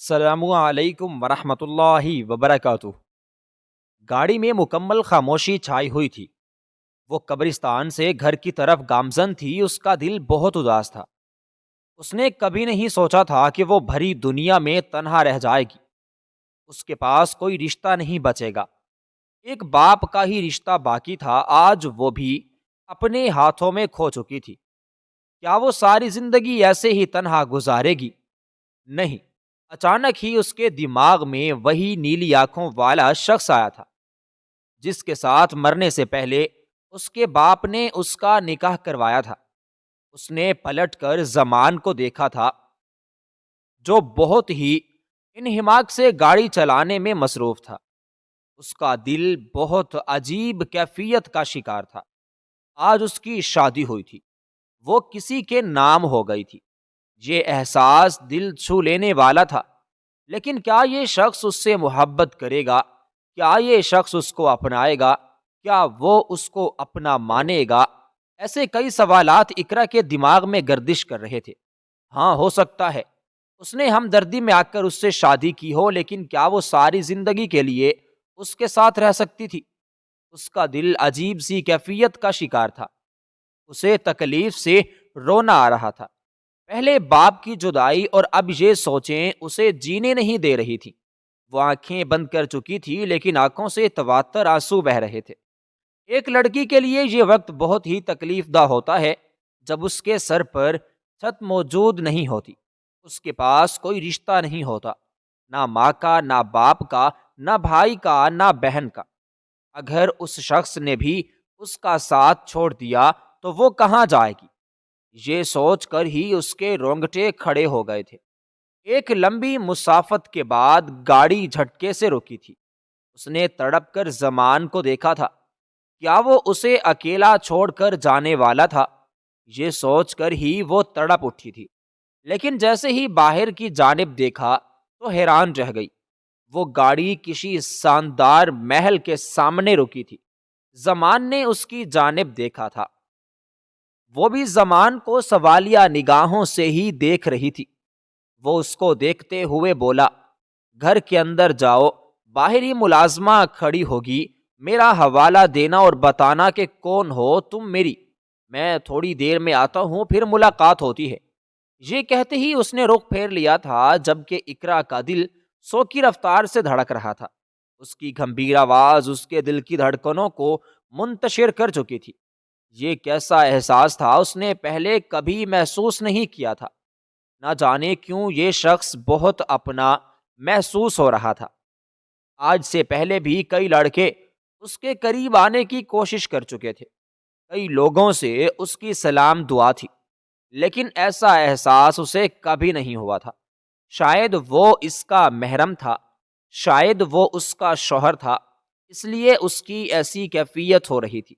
السلام علیکم ورحمۃ اللہ وبرکاتہ۔ گاڑی میں مکمل خاموشی چھائی ہوئی تھی۔ وہ قبرستان سے گھر کی طرف گامزن تھی، اس کا دل بہت اداس تھا۔ اس نے کبھی نہیں سوچا تھا کہ وہ بھری دنیا میں تنہا رہ جائے گی۔ اس کے پاس کوئی رشتہ نہیں بچے گا۔ ایک باپ کا ہی رشتہ باقی تھا، آج وہ بھی اپنے ہاتھوں میں کھو چکی تھی۔ کیا وہ ساری زندگی ایسے ہی تنہا گزارے گی؟ نہیں۔ اچانک ہی اس کے دماغ میں وہی نیلی آنکھوں والا شخص آیا تھا جس کے ساتھ مرنے سے پہلے اس کے باپ نے اس کا نکاح کروایا تھا۔ اس نے پلٹ کر زمان کو دیکھا تھا، جو بہت ہی انہماک سے گاڑی چلانے میں مصروف تھا۔ اس کا دل بہت عجیب کیفیت کا شکار تھا۔ آج اس کی شادی ہوئی تھی، وہ کسی کے نام ہو گئی تھی۔ یہ احساس دل چھو لینے والا تھا، لیکن کیا یہ شخص اس سے محبت کرے گا؟ کیا یہ شخص اس کو اپنائے گا؟ کیا وہ اس کو اپنا مانے گا؟ ایسے کئی سوالات اقرا کے دماغ میں گردش کر رہے تھے۔ ہاں، ہو سکتا ہے اس نے ہمدردی میں آ کر اس سے شادی کی ہو، لیکن کیا وہ ساری زندگی کے لیے اس کے ساتھ رہ سکتی تھی؟ اس کا دل عجیب سی کیفیت کا شکار تھا۔ اسے تکلیف سے رونا آ رہا تھا۔ پہلے باپ کی جدائی اور اب یہ سوچیں اسے جینے نہیں دے رہی تھی۔ وہ آنکھیں بند کر چکی تھی، لیکن آنکھوں سے تواتر آنسو بہ رہے تھے۔ ایک لڑکی کے لیے یہ وقت بہت ہی تکلیف دہ ہوتا ہے جب اس کے سر پر چھت موجود نہیں ہوتی، اس کے پاس کوئی رشتہ نہیں ہوتا، نہ ماں کا، نہ باپ کا، نہ بھائی کا، نہ بہن کا۔ اگر اس شخص نے بھی اس کا ساتھ چھوڑ دیا تو وہ کہاں جائے گی؟ یہ سوچ کر ہی اس کے رونگٹے کھڑے ہو گئے تھے۔ ایک لمبی مسافت کے بعد گاڑی جھٹکے سے رکی تھی۔ اس نے تڑپ کر زمان کو دیکھا تھا۔ کیا وہ اسے اکیلا چھوڑ کر جانے والا تھا؟ یہ سوچ کر ہی وہ تڑپ اٹھی تھی، لیکن جیسے ہی باہر کی جانب دیکھا تو حیران رہ گئی۔ وہ گاڑی کسی شاندار محل کے سامنے رکی تھی۔ زمان نے اس کی جانب دیکھا تھا، وہ بھی زمان کو سوالیہ نگاہوں سے ہی دیکھ رہی تھی۔ وہ اس کو دیکھتے ہوئے بولا، گھر کے اندر جاؤ، باہر ہی ملازمہ کھڑی ہوگی، میرا حوالہ دینا اور بتانا کہ کون ہو تم میری، میں تھوڑی دیر میں آتا ہوں، پھر ملاقات ہوتی ہے۔ یہ کہتے ہی اس نے رخ پھیر لیا تھا، جبکہ اقرا کا دل سو کی رفتار سے دھڑک رہا تھا۔ اس کی گمبھیر آواز اس کے دل کی دھڑکنوں کو منتشر کر چکی تھی۔ یہ کیسا احساس تھا، اس نے پہلے کبھی محسوس نہیں کیا تھا۔ نہ جانے کیوں یہ شخص بہت اپنا محسوس ہو رہا تھا۔ آج سے پہلے بھی کئی لڑکے اس کے قریب آنے کی کوشش کر چکے تھے، کئی لوگوں سے اس کی سلام دعا تھی، لیکن ایسا احساس اسے کبھی نہیں ہوا تھا۔ شاید وہ اس کا محرم تھا، شاید وہ اس کا شوہر تھا، اس لیے اس کی ایسی کیفیت ہو رہی تھی۔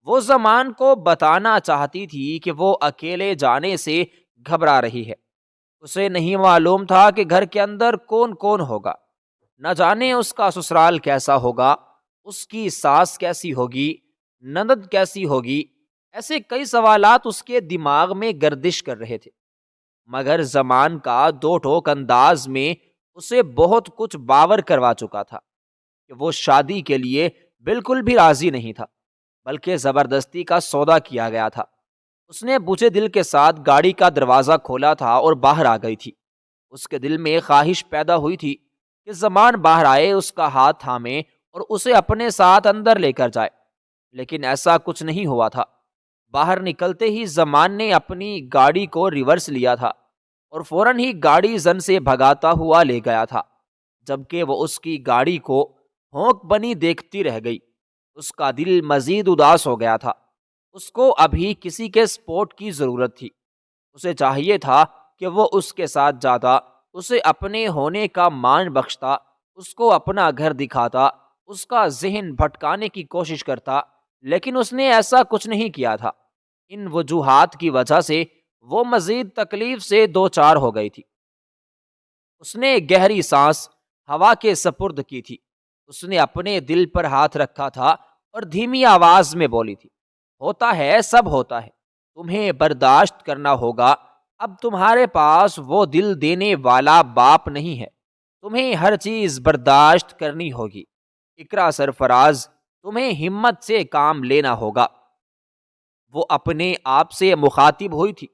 وہ زمان کو بتانا چاہتی تھی کہ وہ اکیلے جانے سے گھبرا رہی ہے۔ اسے نہیں معلوم تھا کہ گھر کے اندر کون کون ہوگا، نہ جانے اس کا سسرال کیسا ہوگا، اس کی ساس کیسی ہوگی، نند کیسی ہوگی۔ ایسے کئی سوالات اس کے دماغ میں گردش کر رہے تھے، مگر زمان کا دو ٹوک انداز میں اسے بہت کچھ باور کروا چکا تھا کہ وہ شادی کے لیے بالکل بھی راضی نہیں تھا، بلکہ زبردستی کا سودا کیا گیا تھا۔ اس نے بوجھے دل کے ساتھ گاڑی کا دروازہ کھولا تھا اور باہر آ گئی تھی۔ اس کے دل میں ایک خواہش پیدا ہوئی تھی کہ زمان باہر آئے، اس کا ہاتھ تھامے اور اسے اپنے ساتھ اندر لے کر جائے، لیکن ایسا کچھ نہیں ہوا تھا۔ باہر نکلتے ہی زمان نے اپنی گاڑی کو ریورس لیا تھا اور فوراً ہی گاڑی زن سے بھگاتا ہوا لے گیا تھا، جبکہ وہ اس کی گاڑی کو ہونک بنی دیکھتی رہ گئی۔ اس کا دل مزید اداس ہو گیا تھا۔ اس کو ابھی کسی کے سپورٹ کی ضرورت تھی۔ اسے چاہیے تھا کہ وہ اس کے ساتھ جاتا، اسے اپنے ہونے کا مان بخشتا، اس کو اپنا گھر دکھاتا، اس کا ذہن بھٹکانے کی کوشش کرتا، لیکن اس نے ایسا کچھ نہیں کیا تھا۔ ان وجوہات کی وجہ سے وہ مزید تکلیف سے دوچار ہو گئی تھی۔ اس نے گہری سانس ہوا کے سپرد کی تھی۔ اس نے اپنے دل پر ہاتھ رکھا تھا اور دھیمی آواز میں بولی تھی، ہوتا ہے، سب ہوتا ہے، تمہیں برداشت کرنا ہوگا، اب تمہارے پاس وہ دل دینے والا باپ نہیں ہے، تمہیں ہر چیز برداشت کرنی ہوگی۔ اقرا سرفراز، تمہیں ہمت سے کام لینا ہوگا۔ وہ اپنے آپ سے مخاطب ہوئی تھی۔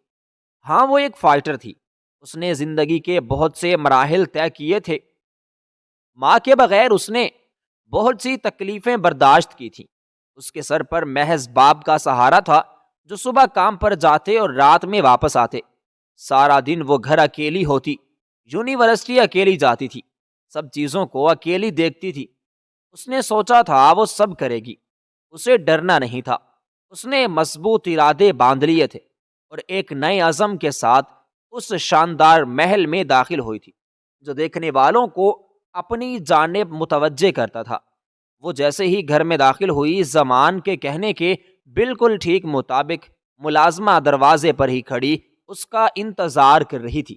ہاں، وہ ایک فائٹر تھی، اس نے زندگی کے بہت سے مراحل طے کیے تھے۔ ماں کے بغیر اس نے بہت سی تکلیفیں برداشت کی تھیں۔ اس کے سر پر محض باپ کا سہارا تھا، جو صبح کام پر جاتے اور رات میں واپس آتے۔ سارا دن وہ گھر اکیلی ہوتی، یونیورسٹی اکیلی جاتی تھی، سب چیزوں کو اکیلی دیکھتی تھی۔ اس نے سوچا تھا وہ سب کرے گی، اسے ڈرنا نہیں تھا۔ اس نے مضبوط ارادے باندھ لیے تھے اور ایک نئے عزم کے ساتھ اس شاندار محل میں داخل ہوئی تھی جو دیکھنے والوں کو اپنی جانب متوجہ کرتا تھا۔ وہ جیسے ہی گھر میں داخل ہوئی، زمان کے کہنے کے بالکل ٹھیک مطابق ملازمہ دروازے پر ہی کھڑی اس کا انتظار کر رہی تھی۔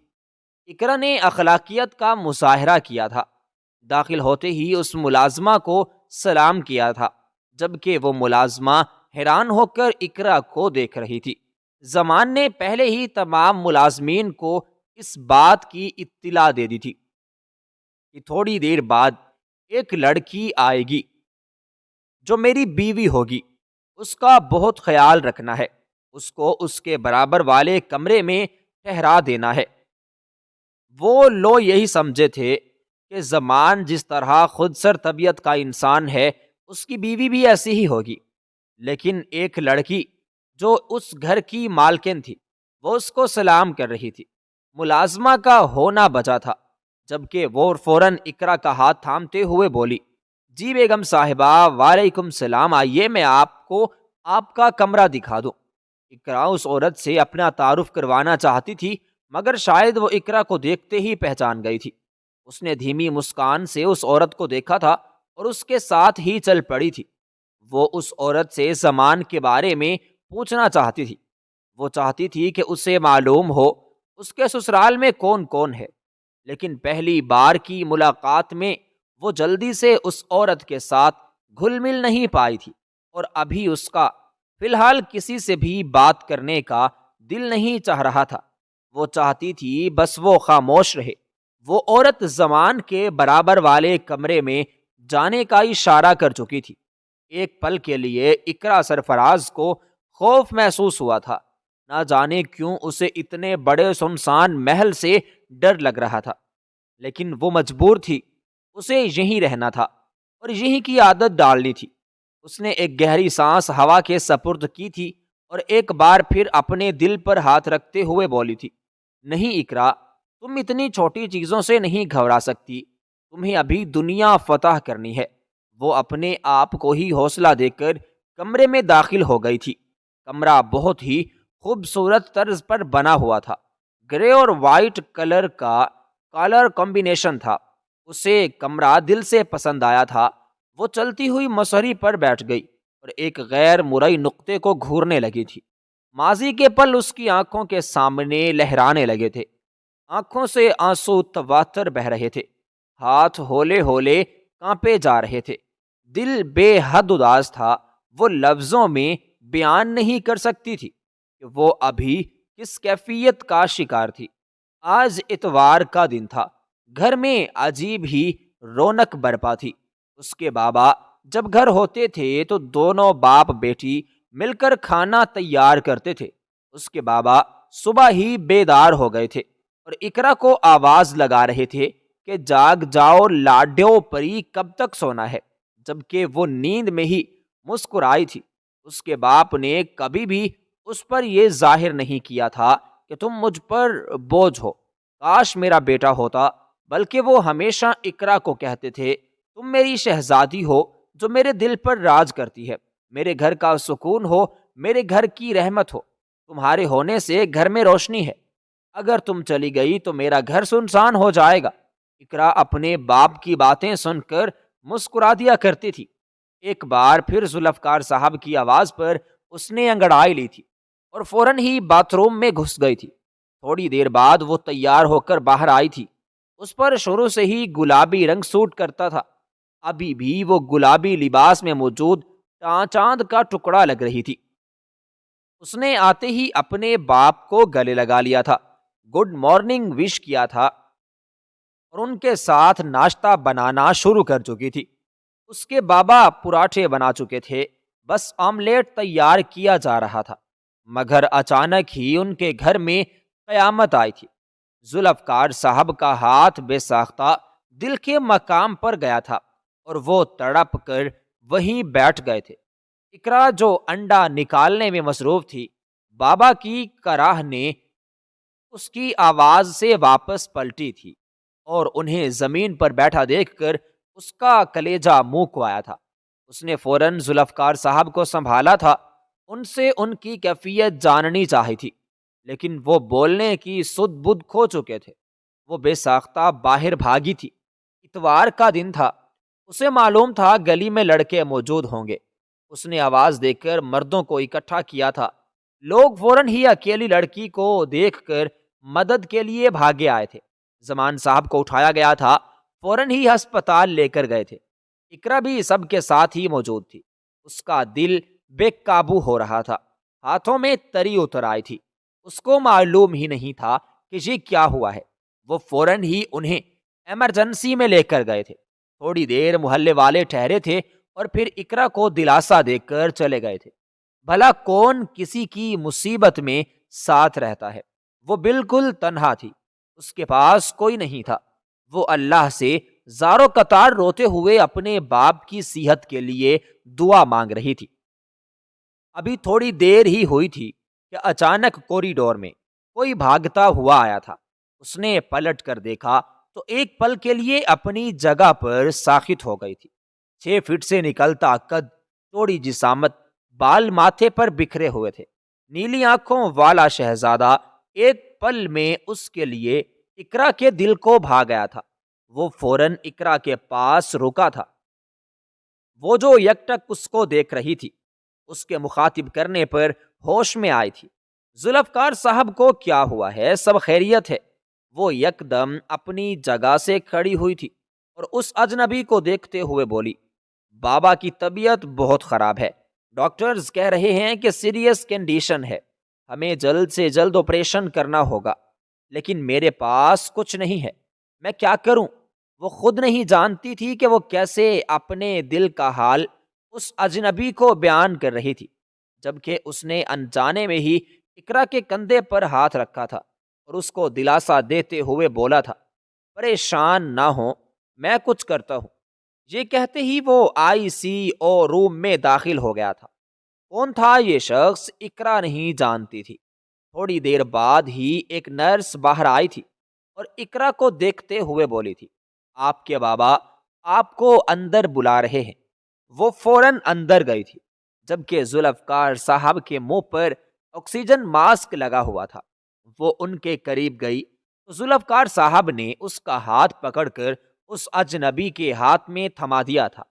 اقرا نے اخلاقیت کا مظاہرہ کیا تھا، داخل ہوتے ہی اس ملازمہ کو سلام کیا تھا، جبکہ وہ ملازمہ حیران ہو کر اقرا کو دیکھ رہی تھی۔ زمان نے پہلے ہی تمام ملازمین کو اس بات کی اطلاع دے دی تھی کہ تھوڑی دیر بعد ایک لڑکی آئے گی جو میری بیوی ہوگی، اس کا بہت خیال رکھنا ہے، اس کو اس کے برابر والے کمرے میں ٹھہرا دینا ہے۔ وہ لوگ یہی سمجھے تھے کہ زمان جس طرح خود سر طبیعت کا انسان ہے، اس کی بیوی بھی ایسی ہی ہوگی، لیکن ایک لڑکی جو اس گھر کی مالکن تھی، وہ اس کو سلام کر رہی تھی۔ ملازمہ کا ہونا بچا تھا، جبکہ وہ فوراً اقرا کا ہاتھ تھامتے ہوئے بولی، جی بیگم صاحبہ، وعلیکم السلام، آئیے میں آپ کو آپ کا کمرہ دکھا دوں۔ اقرا اس عورت سے اپنا تعارف کروانا چاہتی تھی، مگر شاید وہ اقرا کو دیکھتے ہی پہچان گئی تھی۔ اس نے دھیمی مسکان سے اس عورت کو دیکھا تھا اور اس کے ساتھ ہی چل پڑی تھی۔ وہ اس عورت سے زمان کے بارے میں پوچھنا چاہتی تھی۔ وہ چاہتی تھی کہ اسے معلوم ہو اس کے سسرال میں کون کون ہے، لیکن پہلی بار کی ملاقات میں وہ جلدی سے اس عورت کے ساتھ گھل مل نہیں پائی تھی، اور ابھی اس کا فی الحال کسی سے بھی بات کرنے کا دل نہیں چاہ رہا تھا۔ وہ چاہتی تھی بس وہ خاموش رہے۔ وہ عورت زمان کے برابر والے کمرے میں جانے کا اشارہ کر چکی تھی۔ ایک پل کے لیے اقرا سرفراز کو خوف محسوس ہوا تھا، نہ جانے کیوں اسے اتنے بڑے سنسان محل سے ڈر لگ رہا تھا، لیکن وہ مجبور تھی، اسے یہیں رہنا تھا اور یہیں کی عادت ڈالنی تھی۔ اس نے ایک گہری سانس ہوا کے سپرد کی تھی اور ایک بار پھر اپنے دل پر ہاتھ رکھتے ہوئے بولی تھی، نہیں اقرا، تم اتنی چھوٹی چیزوں سے نہیں گھبرا سکتی، تمہیں ابھی دنیا فتح کرنی ہے۔ وہ اپنے آپ کو ہی حوصلہ دے کر کمرے میں داخل ہو گئی تھی۔ کمرہ بہت ہی خوبصورت طرز پر بنا ہوا تھا، گرے اور وائٹ کلر کمبینیشن تھا۔ اسے کمرہ دل سے پسند آیا تھا۔ وہ چلتی ہوئی مسہری پر بیٹھ گئی اور ایک غیر مرئی نقطے کو گھورنے لگی تھی۔ ماضی کے پل اس کی آنکھوں کے سامنے لہرانے لگے تھے، آنکھوں سے آنسو تواتر بہ رہے تھے، ہاتھ ہولے ہولے کانپے جا رہے تھے، دل بے حد اداس تھا۔ وہ لفظوں میں بیان نہیں کر سکتی تھی کہ وہ ابھی کس کیفیت کا شکار تھی۔ آج اتوار کا دن تھا، گھر میں عجیب ہی رونق برپا تھی۔ اس کے بابا جب گھر ہوتے تھے تو دونوں باپ بیٹی مل کر کھانا تیار کرتے تھے۔ اس کے بابا صبح ہی بیدار ہو گئے تھے اور اقرا کو آواز لگا رہے تھے کہ جاگ جاؤ لاڈیو پری، کب تک سونا ہے، جبکہ وہ نیند میں ہی مسکرائی تھی۔ اس کے باپ نے کبھی بھی اس پر یہ ظاہر نہیں کیا تھا کہ تم مجھ پر بوجھ ہو، کاش میرا بیٹا ہوتا، بلکہ وہ ہمیشہ اقرا کو کہتے تھے، تم میری شہزادی ہو جو میرے دل پر راج کرتی ہے، میرے گھر کا سکون ہو، میرے گھر کی رحمت ہو، تمہارے ہونے سے گھر میں روشنی ہے، اگر تم چلی گئی تو میرا گھر سنسان ہو جائے گا۔ اقرا اپنے باپ کی باتیں سن کر مسکرا دیا کرتی تھی۔ ایک بار پھر ذوالفقار صاحب کی آواز پر اس نے انگڑائی لی تھی اور فوراً ہی باتھ روم میں گھس گئی تھی۔ تھوڑی دیر بعد وہ تیار ہو کر باہر آئی تھی۔ اس پر شروع سے ہی گلابی رنگ سوٹ کرتا تھا، ابھی بھی وہ گلابی لباس میں موجود چاند کا ٹکڑا لگ رہی تھی۔ اس نے آتے ہی اپنے باپ کو گلے لگا لیا تھا گڈ مارننگ وش کیا تھا اور ان کے ساتھ ناشتہ بنانا شروع کر چکی تھی۔ اس کے بابا پراٹھے بنا چکے تھے، بس آملیٹ تیار کیا جا رہا تھا، مگر اچانک ہی ان کے گھر میں قیامت آئی تھی۔ ذوالفقار صاحب کا ہاتھ بے ساختہ دل کے مقام پر گیا تھا اور وہ تڑپ کر وہیں بیٹھ گئے تھے۔ اقرا جو انڈا نکالنے میں مصروف تھی، بابا کی کراہ نے اس کی آواز سے واپس پلٹی تھی اور انہیں زمین پر بیٹھا دیکھ کر اس کا کلیجہ منہ کو آیا تھا۔ اس نے فوراً ذوالفقار صاحب کو سنبھالا تھا، ان سے ان کی کیفیت جاننی چاہی تھی، لیکن وہ بولنے کی سدھ بدھ کھو چکے تھے۔ وہ بے ساختہ باہر بھاگی تھی۔ اتوار کا دن تھا، اسے معلوم تھا گلی میں لڑکے موجود ہوں گے۔ اس نے آواز دے کر مردوں کو اکٹھا کیا تھا۔ لوگ فوراً ہی اکیلی لڑکی کو دیکھ کر مدد کے لیے بھاگے آئے تھے۔ زمان صاحب کو اٹھایا گیا تھا، فوراً ہی ہسپتال لے کر گئے تھے۔ اقرا بھی سب کے ساتھ ہی موجود تھی۔ اس کا دل بے قابو ہو رہا تھا، ہاتھوں میں تری اتر آئی تھی۔ اس کو معلوم ہی نہیں تھا کہ یہ کیا ہوا ہے۔ وہ فوراً ہی انہیں ایمرجنسی میں لے کر گئے تھے۔ تھوڑی دیر محلے والے ٹھہرے تھے اور پھر اقرا کو دلاسا دے کر چلے گئے تھے۔ بھلا کون کسی کی مصیبت میں ساتھ رہتا ہے؟ وہ بالکل تنہا تھی، اس کے پاس کوئی نہیں تھا۔ وہ اللہ سے زارو قطار روتے ہوئے اپنے باپ کی صحت کے لیے دعا مانگ رہی تھی۔ ابھی تھوڑی دیر ہی ہوئی تھی کہ اچانک کوریڈور میں کوئی بھاگتا ہوا آیا تھا۔ اس نے پلٹ کر دیکھا تو ایک پل کے لیے اپنی جگہ پر ساخت ہو گئی تھی۔ 6 فٹ سے نکلتا قد، چوڑی جسامت، بال ماتھے پر بکھرے ہوئے تھے، نیلی آنکھوں والا شہزادہ ایک پل میں اس کے لیے اقرا کے دل کو بھا گیا تھا۔ وہ فوراً اقرا کے پاس رکا تھا، وہ جو یکٹک اس کو دیکھ رہی تھی۔ اس کے مخاطب کرنے پر ہوش میں آئی تھی۔ ذوالفقار صاحب کو کیا ہوا ہے؟ سب خیریت ہے؟ وہ یکدم اپنی جگہ سے کھڑی ہوئی تھی اور اس اجنبی کو دیکھتے ہوئے بولی، بابا کی طبیعت بہت خراب ہے، ڈاکٹرز کہہ رہے ہیں کہ سیریس کنڈیشن ہے، ہمیں جلد سے جلد آپریشن کرنا ہوگا، لیکن میرے پاس کچھ نہیں ہے، میں کیا کروں؟ وہ خود نہیں جانتی تھی کہ وہ کیسے اپنے دل کا حال اس اجنبی کو بیان کر رہی تھی، جبکہ اس نے انجانے میں ہی اقرا کے کندھے پر ہاتھ رکھا تھا اور اس کو دلاسا دیتے ہوئے بولا تھا، پریشان نہ ہو، میں کچھ کرتا ہوں۔ یہ کہتے ہی وہ ICO روم میں داخل ہو گیا تھا۔ کون تھا یہ شخص؟ اقرا نہیں جانتی تھی۔ تھوڑی دیر بعد ہی ایک نرس باہر آئی تھی اور اقرا کو دیکھتے ہوئے بولی تھی، آپ کے بابا آپ کو اندر بلا رہے ہیں۔ وہ فوراً اندر گئی تھی، جبکہ ذوالفقار صاحب کے منہ پر آکسیجن ماسک لگا ہوا تھا۔ وہ ان کے قریب گئی تو ذوالفقار صاحب نے اس کا ہاتھ پکڑ کر اس اجنبی کے ہاتھ میں تھما دیا تھا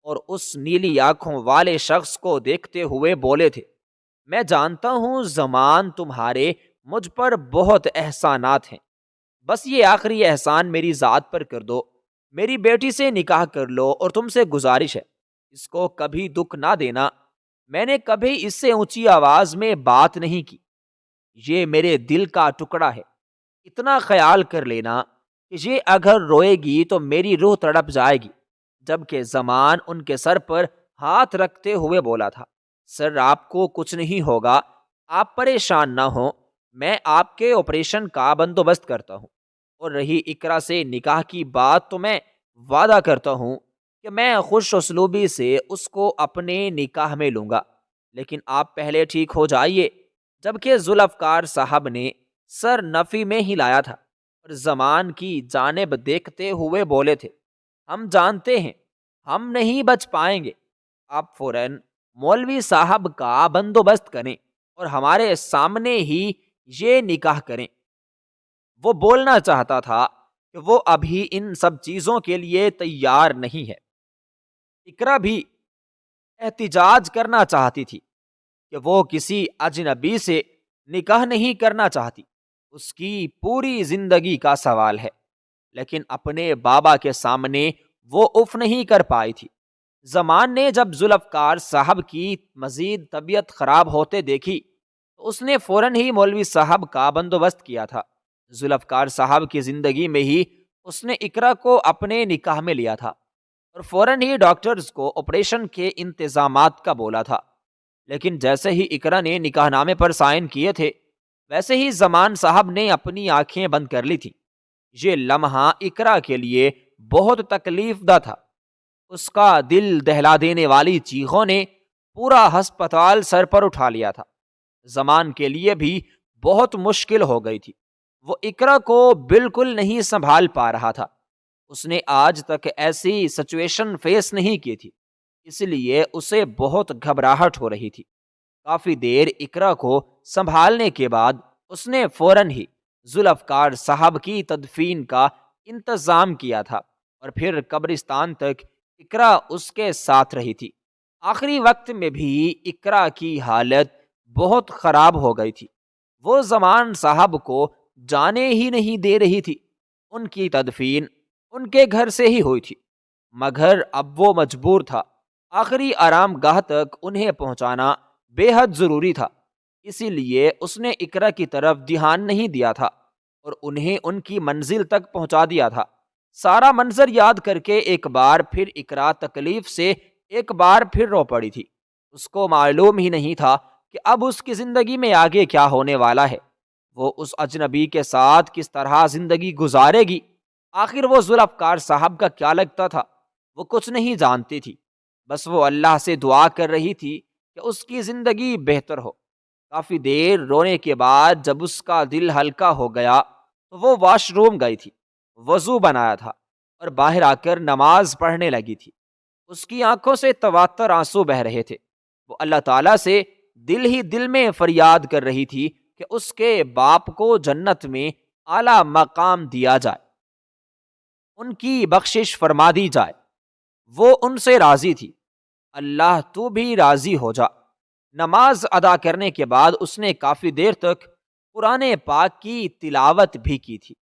اور اس نیلی آنکھوں والے شخص کو دیکھتے ہوئے بولے تھے، میں جانتا ہوں زمان تمہارے مجھ پر بہت احسانات ہیں، بس یہ آخری احسان میری ذات پر کر دو، میری بیٹی سے نکاح کر لو، اور تم سے گزارش ہے اس کو کبھی دکھ نہ دینا۔ میں نے کبھی اس سے اونچی آواز میں بات نہیں کی، یہ میرے دل کا ٹکڑا ہے، اتنا خیال کر لینا کہ یہ اگر روئے گی تو میری روح تڑپ جائے گی۔ جبکہ زمان ان کے سر پر ہاتھ رکھتے ہوئے بولا تھا، سر آپ کو کچھ نہیں ہوگا، آپ پریشان نہ ہوں، میں آپ کے آپریشن کا بندوبست کرتا ہوں، اور رہی اقرا سے نکاح کی بات تو میں وعدہ کرتا ہوں کہ میں خوش اسلوبی سے اس کو اپنے نکاح میں لوں گا، لیکن آپ پہلے ٹھیک ہو جائیے۔ جبکہ ذوالفقار صاحب نے سر نفی میں ہلایا تھا اور زمان کی جانب دیکھتے ہوئے بولے تھے، ہم جانتے ہیں ہم نہیں بچ پائیں گے، آپ فوراً مولوی صاحب کا بندوبست کریں اور ہمارے سامنے ہی یہ نکاح کریں۔ وہ بولنا چاہتا تھا کہ وہ ابھی ان سب چیزوں کے لیے تیار نہیں ہے۔ اقرا بھی احتجاج کرنا چاہتی تھی کہ وہ کسی اجنبی سے نکاح نہیں کرنا چاہتی، اس کی پوری زندگی کا سوال ہے، لیکن اپنے بابا کے سامنے وہ اف نہیں کر پائی تھی۔ زمان نے جب ذوالفقار صاحب کی مزید طبیعت خراب ہوتے دیکھی تو اس نے فوراً ہی مولوی صاحب کا بندوبست کیا تھا۔ ذوالفقار صاحب کی زندگی میں ہی اس نے اقرا کو اپنے نکاح میں لیا تھا اور فوراً ہی ڈاکٹرز کو آپریشن کے انتظامات کا بولا تھا، لیکن جیسے ہی اقرا نے نکاح نامے پر سائن کیے تھے ویسے ہی زمان صاحب نے اپنی آنکھیں بند کر لی تھی۔ یہ لمحہ اقرا کے لیے بہت تکلیف دہ تھا۔ اس کا دل دہلا دینے والی چیخوں نے پورا ہسپتال سر پر اٹھا لیا تھا۔ زمان کے لیے بھی بہت مشکل ہو گئی تھی، وہ اقرا کو بالکل نہیں سنبھال پا رہا تھا۔ اس نے آج تک ایسی سچویشن فیس نہیں کی تھی، اس لیے اسے بہت گھبراہٹ ہو رہی تھی۔ کافی دیر اقرا کو سنبھالنے کے بعد اس نے فوراً ہی ذوالفقار صاحب کی تدفین کا انتظام کیا تھا اور پھر قبرستان تک اقرا اس کے ساتھ رہی تھی۔ آخری وقت میں بھی اقرا کی حالت بہت خراب ہو گئی تھی، وہ زمان صاحب کو جانے ہی نہیں دے رہی تھی۔ ان کی تدفین ان کے گھر سے ہی ہوئی تھی، مگر اب وہ مجبور تھا، آخری آرام گاہ تک انہیں پہنچانا بے حد ضروری تھا، اسی لیے اس نے اقرا کی طرف دھیان نہیں دیا تھا اور انہیں ان کی منزل تک پہنچا دیا تھا۔ سارا منظر یاد کر کے ایک بار پھر اقرا تکلیف سے ایک بار پھر رو پڑی تھی۔ اس کو معلوم ہی نہیں تھا کہ اب اس کی زندگی میں آگے کیا ہونے والا ہے، وہ اس اجنبی کے ساتھ کس طرح زندگی گزارے گی۔ آخر وہ ذوالفقار صاحب کا کیا لگتا تھا، وہ کچھ نہیں جانتی تھی، بس وہ اللہ سے دعا کر رہی تھی کہ اس کی زندگی بہتر ہو۔ کافی دیر رونے کے بعد جب اس کا دل ہلکا ہو گیا تو وہ واش روم گئی تھی، وضو بنایا تھا اور باہر آ کر نماز پڑھنے لگی تھی۔ اس کی آنکھوں سے تواتر آنسو بہ رہے تھے، وہ اللہ تعالیٰ سے دل ہی دل میں فریاد کر رہی تھی کہ اس کے باپ کو جنت میں اعلیٰ مقام دیا جائے، ان کی بخشش فرما دی جائے۔ وہ ان سے راضی تھی، اللہ تو بھی راضی ہو جا۔ نماز ادا کرنے کے بعد اس نے کافی دیر تک قرآن پاک کی تلاوت بھی کی تھی۔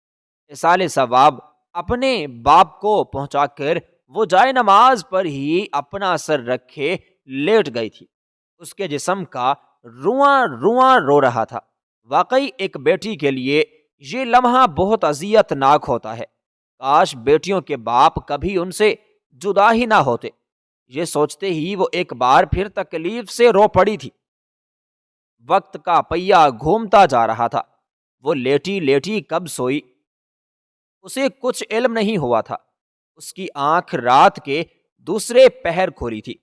اصال ثواب اپنے باپ کو پہنچا کر وہ جائے نماز پر ہی اپنا سر رکھے لیٹ گئی تھی۔ اس کے جسم کا رواں رواں رو رہا تھا۔ واقعی ایک بیٹی کے لیے یہ لمحہ بہت اذیت ناک ہوتا ہے، کاش بیٹیوں کے باپ کبھی ان سے جدا ہی نہ ہوتے۔ یہ سوچتے ہی وہ ایک بار پھر تکلیف سے رو پڑی تھی۔ وقت کا پہیہ گھومتا جا رہا تھا، وہ لیٹی لیٹی کب سوئی اسے کچھ علم نہیں ہوا تھا۔ اس کی آنکھ رات کے دوسرے پہر کھولی تھی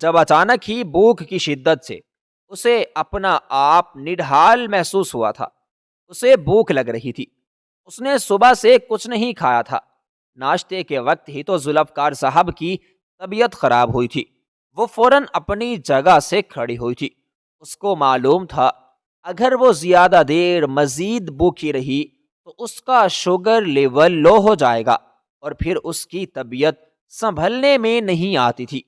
جب اچانک ہی بھوک کی شدت سے اسے اپنا آپ نڈھال محسوس ہوا تھا۔ اسے بھوک لگ رہی تھی، اس نے صبح سے کچھ نہیں کھایا تھا۔ ناشتے کے وقت ہی تو ذوالفقار صاحب کی طبیعت خراب ہوئی تھی، وہ فوراً اپنی جگہ سے کھڑی ہوئی تھی۔ اس کو معلوم تھا اگر وہ زیادہ دیر مزید بھوکی رہی تو اس کا شوگر لیول لو ہو جائے گا اور پھر اس کی طبیعت سنبھلنے میں نہیں آتی تھی۔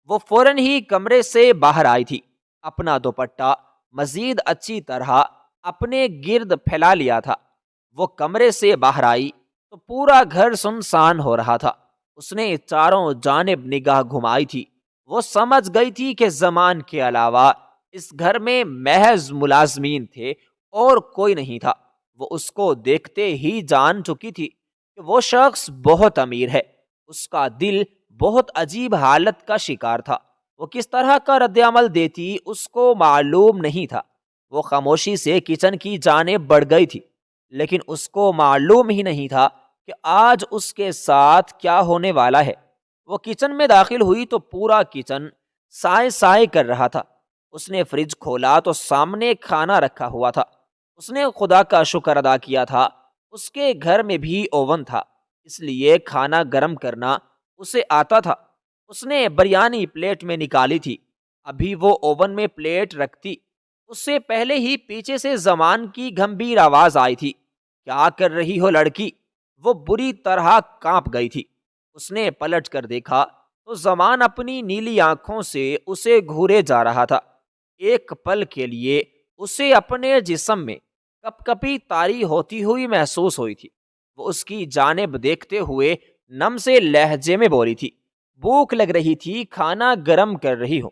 وہ فوراً ہی کمرے سے باہر آئی تھی، اپنا دوپٹہ مزید اچھی طرح اپنے گرد پھیلا لیا تھا۔ وہ کمرے سے باہر آئی تو پورا گھر سنسان ہو رہا تھا۔ اس نے چاروں جانب نگاہ گھمائی تھی، وہ سمجھ گئی تھی کہ زمان کے علاوہ اس گھر میں محض ملازمین تھے اور کوئی نہیں تھا۔ وہ اس کو دیکھتے ہی جان چکی تھی کہ وہ شخص بہت امیر ہے۔ اس کا دل بہت عجیب حالت کا شکار تھا، وہ کس طرح کا رد عمل دیتی اس کو معلوم نہیں تھا۔ وہ خاموشی سے کچن کی جانب بڑھ گئی تھی، لیکن اس کو معلوم ہی نہیں تھا کہ آج اس کے ساتھ کیا ہونے والا ہے۔ وہ کچن میں داخل ہوئی تو پورا کچن سائے سائے کر رہا تھا۔ اس نے فریج کھولا تو سامنے کھانا رکھا ہوا تھا۔ اس نے خدا کا شکر ادا کیا تھا اس کے گھر میں بھی اوون تھا، اس لیے کھانا گرم کرنا اسے آتا تھا۔ اس نے بریانی پلیٹ میں نکالی تھی، ابھی وہ اوون میں پلیٹ رکھتی اس سے پہلے ہی پیچھے سے زمان کی گھمبیر آواز آئی تھی، کیا کر رہی ہو لڑکی؟ وہ بری طرح کانپ گئی تھی۔ اس نے پلٹ کر دیکھا تو زمان اپنی نیلی آنکھوں سے اسے گھورے جا رہا تھا۔ ایک پل کے لیے اسے اپنے جسم میں کپ کپی طاری ہوتی ہوئی محسوس ہوئی تھی۔ وہ اس کی جانب دیکھتے ہوئے نم سے لہجے میں بولی تھی، بھوک لگ رہی تھی، کھانا گرم کر رہی ہوں۔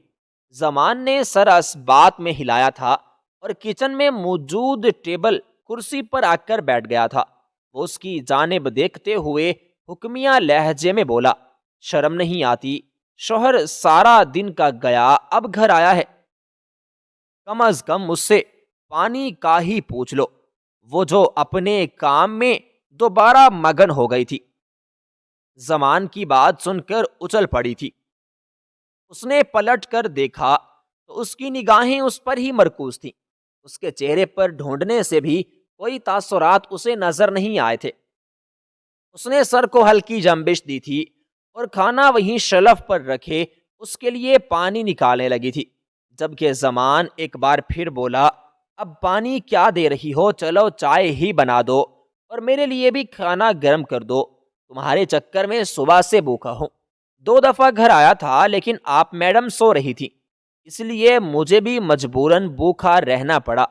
زمان نے سر اس بات میں ہلایا تھا اور کچن میں موجود ٹیبل کرسی پر آ کر بیٹھ گیا تھا۔ وہ اس کی جانب دیکھتے ہوئے حکمیہ لہجے میں بولا، شرم نہیں آتی؟ شوہر سارا دن کا گیا، اب گھر آیا ہے، کم از کم مجھ سے پانی کا ہی پوچھ لو۔ وہ جو اپنے کام میں دوبارہ مگن ہو گئی تھی، زمان کی بات سن کر اچل پڑی تھی۔ اس نے پلٹ کر دیکھا تو اس کی نگاہیں اس پر ہی مرکوز تھیں۔ اس کے چہرے پر ڈھونڈنے سے بھی کوئی تاثرات اسے نظر نہیں آئے تھے۔ اس نے سر کو ہلکی جنبش دی تھی اور کھانا وہیں شلف پر رکھے اس کے لیے پانی نکالنے لگی تھی، جبکہ زمان ایک بار پھر بولا، اب پانی کیا دے رہی ہو، چلو چائے ہی بنا دو اور میرے لیے بھی کھانا گرم کر دو، تمہارے چکر میں صبح سے بھوکا ہوں۔ 2 دفعہ گھر آیا تھا لیکن آپ میڈم سو رہی تھی، اس لیے مجھے بھی مجبوراً بھوکا رہنا پڑا۔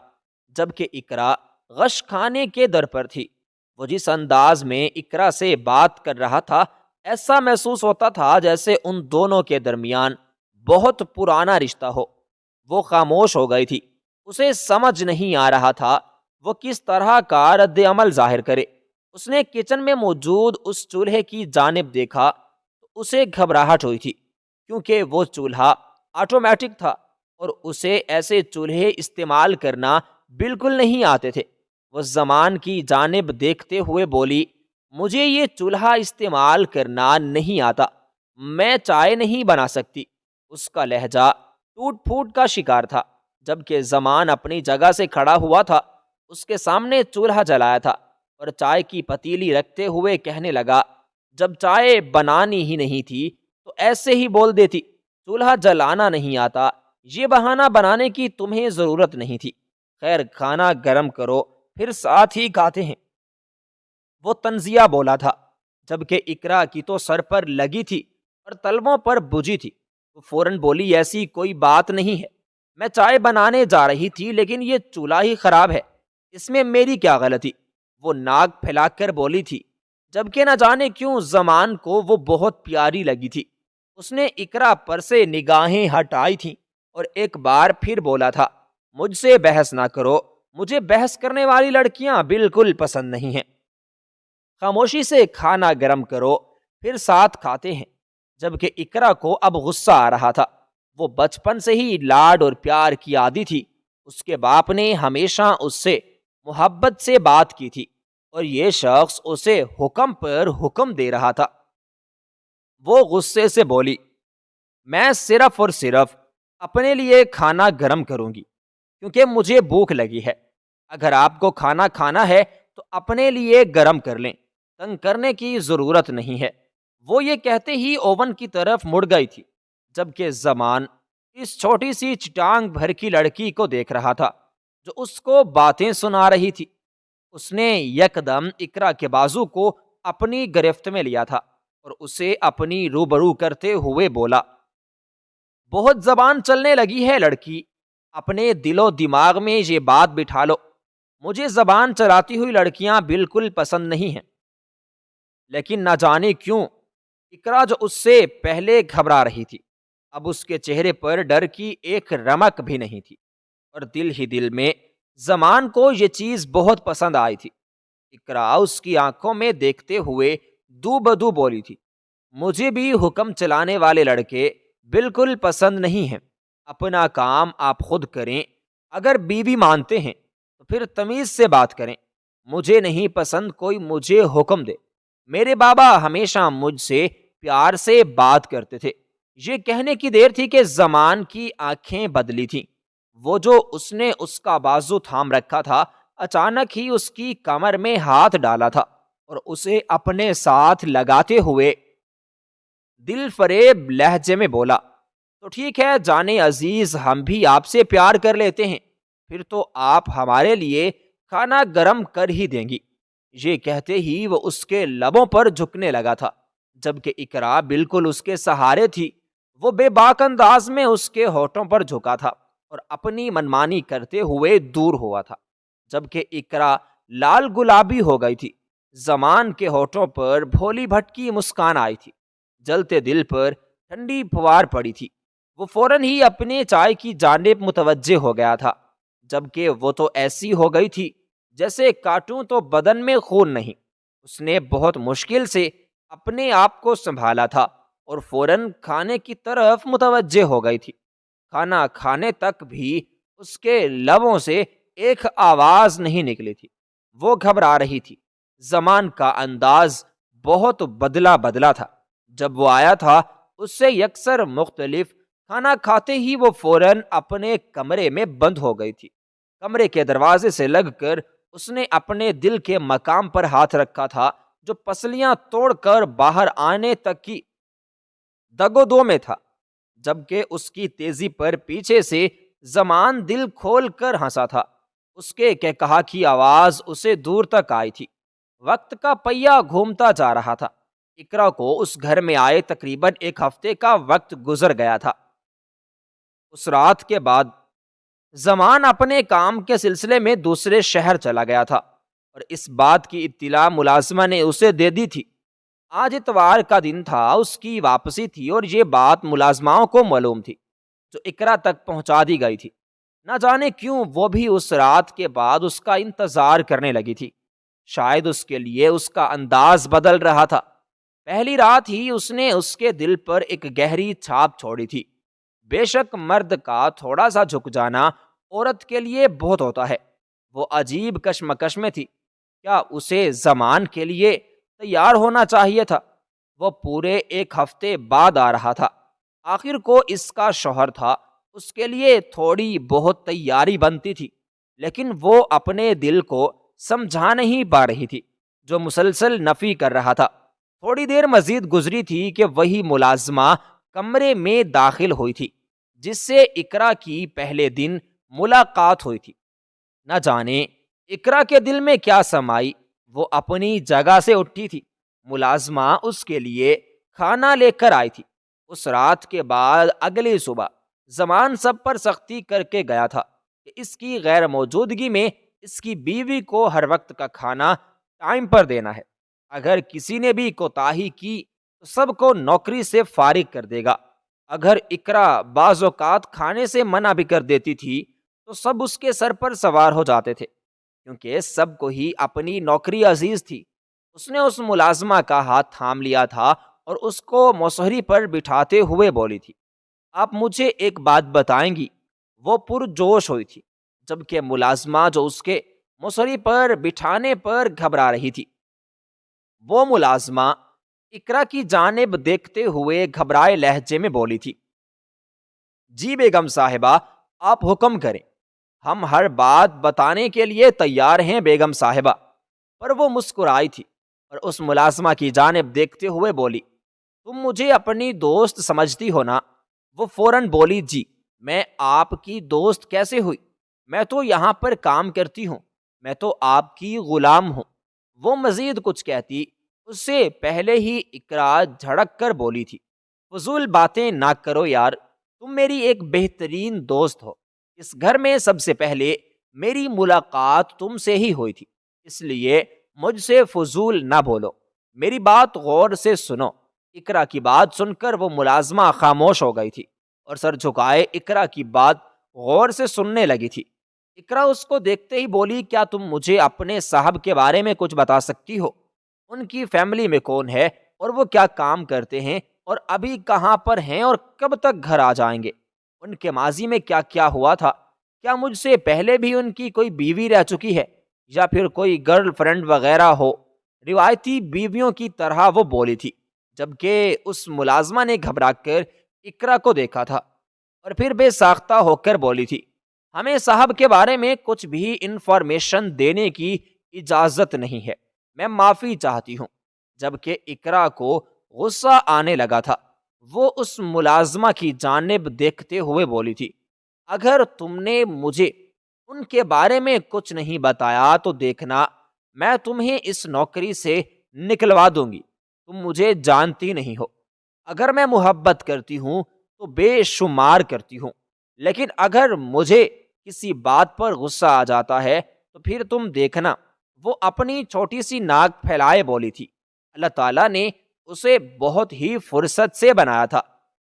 جبکہ اقرا غش کھانے کے در پر تھی۔ وہ جس انداز میں اقرا سے بات کر رہا تھا، ایسا محسوس ہوتا تھا جیسے ان دونوں کے درمیان بہت پرانا رشتہ ہو۔ وہ خاموش ہو گئی تھی۔ اسے سمجھ نہیں آ رہا تھا وہ کس طرح کا رد عمل ظاہر کرے۔ اس نے کچن میں موجود اس چولہے کی جانب دیکھا تو اسے گھبراہٹ ہوئی تھی، کیونکہ وہ چولہا آٹومیٹک تھا اور اسے ایسے چولہے استعمال کرنا بالکل نہیں آتے تھے۔ وہ زمان کی جانب دیکھتے ہوئے بولی، مجھے یہ چولہا استعمال کرنا نہیں آتا، میں چائے نہیں بنا سکتی۔ اس کا لہجہ ٹوٹ پھوٹ کا شکار تھا۔ جبکہ زمان اپنی جگہ سے کھڑا ہوا تھا، اس کے سامنے چولہا جلایا تھا اور چائے کی پتیلی رکھتے ہوئے کہنے لگا، جب چائے بنانی ہی نہیں تھی تو ایسے ہی بول دیتی، چولہا جلانا نہیں آتا، یہ بہانہ بنانے کی تمہیں ضرورت نہیں تھی۔ خیر کھانا گرم کرو، پھر ساتھ ہی کھاتے ہیں۔ وہ طنزیہ بولا تھا، جبکہ اقرا کی تو سر پر لگی تھی اور تلووں پر بجھی تھی۔ وہ فوراً بولی، ایسی کوئی بات نہیں ہے، میں چائے بنانے جا رہی تھی لیکن یہ چولہا ہی خراب ہے، اس میں میری کیا غلطی؟ وہ ناک پھیلا کر بولی تھی، جبکہ نہ جانے کیوں زمان کو وہ بہت پیاری لگی تھی۔ اس نے اقرا پر سے نگاہیں ہٹائی تھیں اور ایک بار پھر بولا تھا، مجھ سے بحث نہ کرو، مجھے بحث کرنے والی لڑکیاں بالکل پسند نہیں ہیں، خاموشی سے کھانا گرم کرو، پھر ساتھ کھاتے ہیں۔ جبکہ اقرا کو اب غصہ آ رہا تھا۔ وہ بچپن سے ہی لاڈ اور پیار کی عادی تھی۔ اس کے باپ نے ہمیشہ اس سے محبت سے بات کی تھی اور یہ شخص اسے حکم پر حکم دے رہا تھا۔ وہ غصے سے بولی، میں صرف اور صرف اپنے لیے کھانا گرم کروں گی کیونکہ مجھے بھوک لگی ہے۔ اگر آپ کو کھانا کھانا ہے تو اپنے لیے گرم کر لیں، تنگ کرنے کی ضرورت نہیں ہے۔ وہ یہ کہتے ہی اوون کی طرف مڑ گئی تھی، جبکہ زمان اس چھوٹی سی چٹانگ بھر کی لڑکی کو دیکھ رہا تھا جو اس کو باتیں سنا رہی تھی۔ اس نے یکدم اقرا کے بازو کو اپنی گرفت میں لیا تھا اور اسے اپنی روبرو کرتے ہوئے بولا، بہت زبان چلنے لگی ہے لڑکی، اپنے دل و دماغ میں یہ بات بٹھا لو، مجھے زبان چلاتی ہوئی لڑکیاں بالکل پسند نہیں ہیں۔ لیکن نہ جانے کیوں اقرا جو اس سے پہلے گھبرا رہی تھی، اب اس کے چہرے پر ڈر کی ایک رمق بھی نہیں تھی اور دل ہی دل میں زمان کو یہ چیز بہت پسند آئی تھی۔ اقرا اس کی آنکھوں میں دیکھتے ہوئے دو بدو بولی تھی، مجھے بھی حکم چلانے والے لڑکے بالکل پسند نہیں ہیں، اپنا کام آپ خود کریں، اگر بیوی مانتے ہیں تو پھر تمیز سے بات کریں، مجھے نہیں پسند کوئی مجھے حکم دے، میرے بابا ہمیشہ مجھ سے پیار سے بات کرتے تھے۔ یہ کہنے کی دیر تھی کہ زمان کی آنکھیں بدلی تھیں۔ وہ جو اس نے اس کا بازو تھام رکھا تھا اچانک ہی اس کی کمر میں ہاتھ ڈالا تھا اور اسے اپنے ساتھ لگاتے ہوئے دل فریب لہجے میں بولا، تو ٹھیک ہے جانے عزیز، ہم بھی آپ سے پیار کر لیتے ہیں، پھر تو آپ ہمارے لیے کھانا گرم کر ہی دیں گی۔ یہ کہتے ہی وہ اس کے لبوں پر جھکنے لگا تھا، جبکہ اقرا بالکل اس کے سہارے تھی۔ وہ بے باک انداز میں اس کے ہونٹوں پر جھکا تھا اور اپنی منمانی کرتے ہوئے دور ہوا تھا، جبکہ اقرا لال گلابی ہو گئی تھی۔ زمان کے ہونٹوں پر بھولی بھٹکی مسکان آئی تھی، جلتے دل پر ٹھنڈی پھوار پڑی تھی۔ وہ فوراً ہی اپنے چائے کی جانب متوجہ ہو گیا تھا، جبکہ وہ تو ایسی ہو گئی تھی جیسے کاٹوں تو بدن میں خون نہیں۔ اس نے بہت مشکل سے اپنے آپ کو سنبھالا تھا اور فوراً کھانے کی طرف متوجہ ہو گئی تھی۔ کھانا کھانے تک بھی اس کے لبوں سے ایک آواز نہیں نکلی تھی۔ وہ گھبرا رہی تھی۔ زمان کا انداز بہت بدلا بدلا تھا۔ جب وہ آیا تھا اس سے یکسر مختلف، کھانا کھاتے ہی وہ فوراً اپنے کمرے میں بند ہو گئی تھی۔ کمرے کے دروازے سے لگ کر اس نے اپنے دل کے مقام پر ہاتھ رکھا تھا، جو پسلیاں توڑ کر باہر آنے تک کی دگو دو میں تھا، جبکہ اس کی تیزی پر پیچھے سے زمان دل کھول کر ہنسا تھا۔ اس کے کہا کی آواز اسے دور تک آئی تھی۔ وقت کا پہیہ گھومتا جا رہا تھا۔ اقرا کو اس گھر میں آئے تقریباً ایک ہفتے کا وقت گزر گیا تھا۔ اس رات کے بعد زمان اپنے کام کے سلسلے میں دوسرے شہر چلا گیا تھا اور اس بات کی اطلاع ملازمہ نے اسے دے دی تھی۔ آج اتوار کا دن تھا، اس کی واپسی تھی اور یہ بات ملازماؤں کو معلوم تھی، جو اقرا تک پہنچا دی گئی تھی۔ نہ جانے کیوں وہ بھی اس رات کے بعد اس کا انتظار کرنے لگی تھی۔ شاید اس کے لیے اس کا انداز بدل رہا تھا۔ پہلی رات ہی اس نے اس کے دل پر ایک گہری چھاپ چھوڑی تھی۔ بے شک مرد کا تھوڑا سا جھک جانا عورت کے لیے بہت ہوتا ہے۔ وہ عجیب کشمکش میں تھی۔ کیا اسے زمان کے لیے تیار ہونا چاہیے تھا؟ وہ پورے ایک ہفتے بعد آ رہا تھا۔ آخر کو اس کا شوہر تھا، اس کے لیے تھوڑی بہت تیاری بنتی تھی، لیکن وہ اپنے دل کو سمجھا نہیں پا رہی تھی، جو مسلسل نفی کر رہا تھا۔ تھوڑی دیر مزید گزری تھی کہ وہی ملازمہ کمرے میں داخل ہوئی تھی جس سے اقرا کی پہلے دن ملاقات ہوئی تھی۔ نہ جانے اقرا کے دل میں کیا سمائی، وہ اپنی جگہ سے اٹھی تھی۔ ملازمہ اس کے لیے کھانا لے کر آئی تھی۔ اس رات کے بعد اگلی صبح زمان سب پر سختی کر کے گیا تھا کہ اس کی غیر موجودگی میں اس کی بیوی کو ہر وقت کا کھانا ٹائم پر دینا ہے۔ اگر کسی نے بھی کوتاہی کی تو سب کو نوکری سے فارغ کر دے گا۔ اگر اقرا بعض اوقات کھانے سے منع بھی کر دیتی تھی تو سب اس کے سر پر سوار ہو جاتے تھے، کیونکہ سب کو ہی اپنی نوکری عزیز تھی۔ اس نے اس ملازمہ کا ہاتھ تھام لیا تھا اور اس کو موسہری پر بٹھاتے ہوئے بولی تھی، آپ مجھے ایک بات بتائیں گی؟ وہ پرجوش ہوئی تھی، جبکہ ملازمہ جو اس کے موسہری پر بٹھانے پر گھبرا رہی تھی۔ وہ ملازمہ اقرا کی جانب دیکھتے ہوئے گھبرائے لہجے میں بولی تھی، جی بیگم صاحبہ، آپ حکم کریں، ہم ہر بات بتانے کے لیے تیار ہیں بیگم صاحبہ۔ پر وہ مسکرائی تھی اور اس ملازمہ کی جانب دیکھتے ہوئے بولی، تم مجھے اپنی دوست سمجھتی ہو نا؟ وہ فوراً بولی، جی، میں آپ کی دوست کیسے ہوئی؟ میں تو یہاں پر کام کرتی ہوں، میں تو آپ کی غلام ہوں۔ وہ مزید کچھ کہتی، اس سے پہلے ہی اقرا جھڑک کر بولی تھی، فضول باتیں نہ کرو یار، تم میری ایک بہترین دوست ہو۔ اس گھر میں سب سے پہلے میری ملاقات تم سے ہی ہوئی تھی، اس لیے مجھ سے فضول نہ بولو، میری بات غور سے سنو۔ اقرا کی بات سن کر وہ ملازمہ خاموش ہو گئی تھی اور سر جھکائے اقرا کی بات غور سے سننے لگی تھی۔ اقرا اس کو دیکھتے ہی بولی، کیا تم مجھے اپنے صاحب کے بارے میں کچھ بتا سکتی ہو؟ ان کی فیملی میں کون ہے اور وہ کیا کام کرتے ہیں اور ابھی کہاں پر ہیں اور کب تک گھر آ جائیں گے؟ ان کے ماضی میں کیا کیا ہوا تھا؟ کیا مجھ سے پہلے بھی ان کی کوئی بیوی رہ چکی ہے یا پھر کوئی گرل فرینڈ وغیرہ ہو؟ روایتی بیویوں کی طرح وہ بولی تھی، جبکہ اس ملازمہ نے گھبرا کر اقرا کو دیکھا تھا اور پھر بے ساختہ ہو کر بولی تھی، ہمیں صاحب کے بارے میں کچھ بھی انفارمیشن دینے کی اجازت نہیں ہے، میں معافی چاہتی ہوں۔ جبکہ اقرا کو غصہ آنے لگا تھا، وہ اس ملازمہ کی جانب دیکھتے ہوئے بولی تھی، اگر تم نے مجھے ان کے بارے میں کچھ نہیں بتایا تو دیکھنا میں تمہیں اس نوکری سے نکلوا دوں گی، تم مجھے جانتی نہیں ہو۔ اگر میں محبت کرتی ہوں تو بے شمار کرتی ہوں، لیکن اگر مجھے کسی بات پر غصہ آ جاتا ہے تو پھر تم دیکھنا۔ وہ اپنی چھوٹی سی ناک پھیلائے بولی تھی، اللہ تعالیٰ نے اسے بہت ہی فرصت سے بنایا تھا،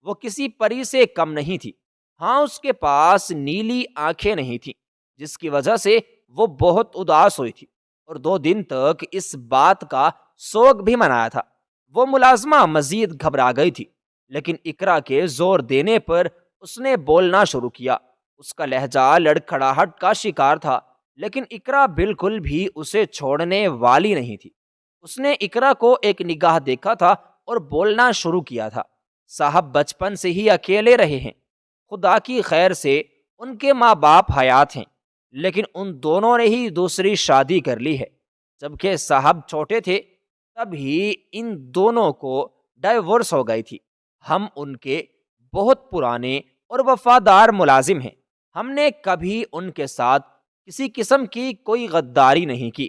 وہ کسی پری سے کم نہیں تھی۔ ہاں، اس کے پاس نیلی آنکھیں نہیں تھیں، جس کی وجہ سے وہ بہت اداس ہوئی تھی اور 2 دن تک اس بات کا سوگ بھی منایا تھا۔ وہ ملازمہ مزید گھبرا گئی تھی، لیکن اقرا کے زور دینے پر اس نے بولنا شروع کیا۔ اس کا لہجہ لڑکھڑاہٹ کا شکار تھا، لیکن اقرا بالکل بھی اسے چھوڑنے والی نہیں تھی۔ اس نے اقرا کو ایک نگاہ دیکھا تھا اور بولنا شروع کیا تھا۔ صاحب بچپن سے ہی اکیلے رہے ہیں، خدا کی خیر سے ان کے ماں باپ حیات ہیں، لیکن ان دونوں نے ہی دوسری شادی کر لی ہے۔ جبکہ صاحب چھوٹے تھے تب ہی ان دونوں کو ڈائیورس ہو گئی تھی۔ ہم ان کے بہت پرانے اور وفادار ملازم ہیں، ہم نے کبھی ان کے ساتھ کسی قسم کی کوئی غداری نہیں کی،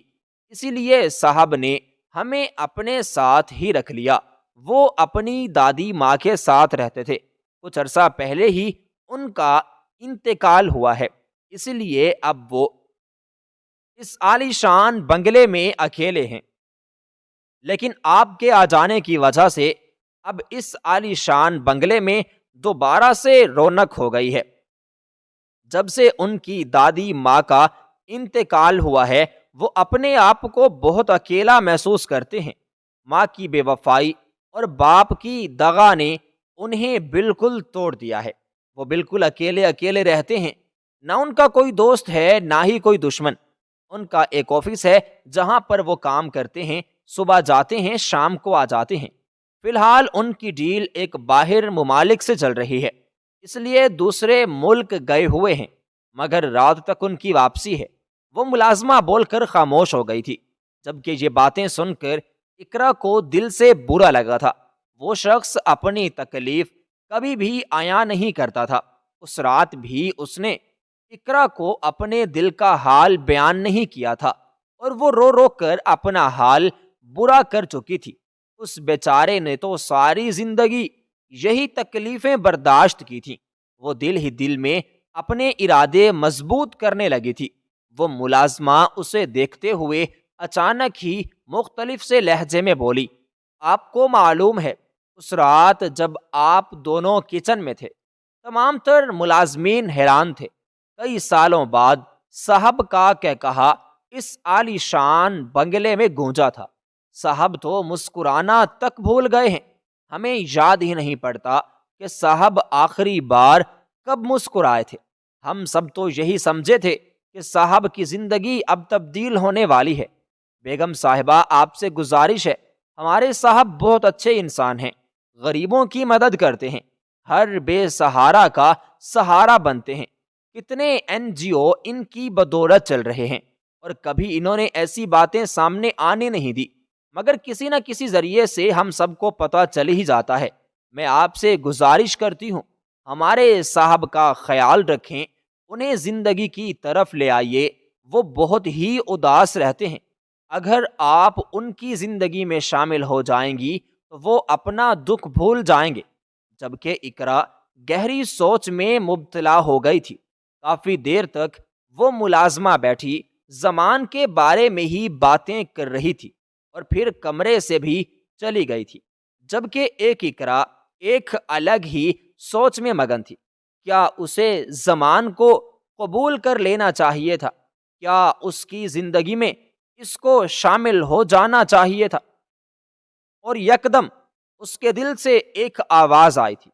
اسی لیے صاحب نے ہمیں اپنے ساتھ ہی رکھ لیا۔ وہ اپنی دادی ماں کے ساتھ رہتے تھے، کچھ عرصہ پہلے ہی ان کا انتقال ہوا ہے، اس لیے اب وہ اس عالی شان بنگلے میں اکیلے ہیں۔ لیکن آپ کے آ جانے کی وجہ سے اب اس عالی شان بنگلے میں دوبارہ سے رونق ہو گئی ہے۔ جب سے ان کی دادی ماں کا انتقال ہوا ہے، وہ اپنے آپ کو بہت اکیلا محسوس کرتے ہیں۔ ماں کی بے وفائی اور باپ کی دغا نے انہیں بالکل توڑ دیا ہے۔ وہ بالکل اکیلے اکیلے رہتے ہیں، نہ ان کا کوئی دوست ہے نہ ہی کوئی دشمن۔ ان کا ایک آفس ہے جہاں پر وہ کام کرتے ہیں، صبح جاتے ہیں شام کو آ جاتے ہیں۔ فی الحال ان کی ڈیل ایک باہر ممالک سے چل رہی ہے، اس لیے دوسرے ملک گئے ہوئے ہیں، مگر رات تک ان کی واپسی ہے۔ وہ ملازمہ بول کر خاموش ہو گئی تھی، جبکہ یہ باتیں سن کر اقرا کو دل سے برا لگا تھا۔ وہ شخص اپنی تکلیف کبھی بھی عیاں نہیں کرتا تھا۔ اس رات بھی اس نے اقرا کو اپنے دل کا حال بیان نہیں کیا تھا، اور وہ رو رو کر اپنا حال برا کر چکی تھی۔ اس بیچارے نے تو ساری زندگی یہی تکلیفیں برداشت کی تھیں۔ وہ دل ہی دل میں اپنے ارادے مضبوط کرنے لگی تھی۔ وہ ملازمہ اسے دیکھتے ہوئے اچانک ہی مختلف سے لہجے میں بولی، آپ کو معلوم ہے اس رات جب آپ دونوں کچن میں تھے؟ تمام تر ملازمین حیران تھے۔ کئی سالوں بعد صاحب کا کہا اس عالی شان بنگلے میں گونجا تھا۔ صاحب تو مسکرانا تک بھول گئے ہیں، ہمیں یاد ہی نہیں پڑتا کہ صاحب آخری بار کب مسکرائے تھے۔ ہم سب تو یہی سمجھے تھے کہ صاحب کی زندگی اب تبدیل ہونے والی ہے۔ بیگم صاحبہ، آپ سے گزارش ہے، ہمارے صاحب بہت اچھے انسان ہیں، غریبوں کی مدد کرتے ہیں، ہر بے سہارا کا سہارا بنتے ہیں۔ کتنے NGO ان کی بدولت چل رہے ہیں، اور کبھی انہوں نے ایسی باتیں سامنے آنے نہیں دی، مگر کسی نہ کسی ذریعے سے ہم سب کو پتہ چل ہی جاتا ہے۔ میں آپ سے گزارش کرتی ہوں، ہمارے صاحب کا خیال رکھیں، انہیں زندگی کی طرف لے آئیے، وہ بہت ہی اداس رہتے ہیں۔ اگر آپ ان کی زندگی میں شامل ہو جائیں گی تو وہ اپنا دکھ بھول جائیں گے۔ جبکہ اقرا گہری سوچ میں مبتلا ہو گئی تھی۔ کافی دیر تک وہ ملازمہ بیٹھی زمان کے بارے میں ہی باتیں کر رہی تھی، اور پھر کمرے سے بھی چلی گئی تھی۔ جبکہ ایک اقرا ایک الگ ہی سوچ میں مگن تھی۔ کیا اسے زمان کو قبول کر لینا چاہیے تھا؟ کیا اس کی زندگی میں اس کو شامل ہو جانا چاہیے تھا؟ اور یکدم اس کے دل سے ایک آواز آئی تھی،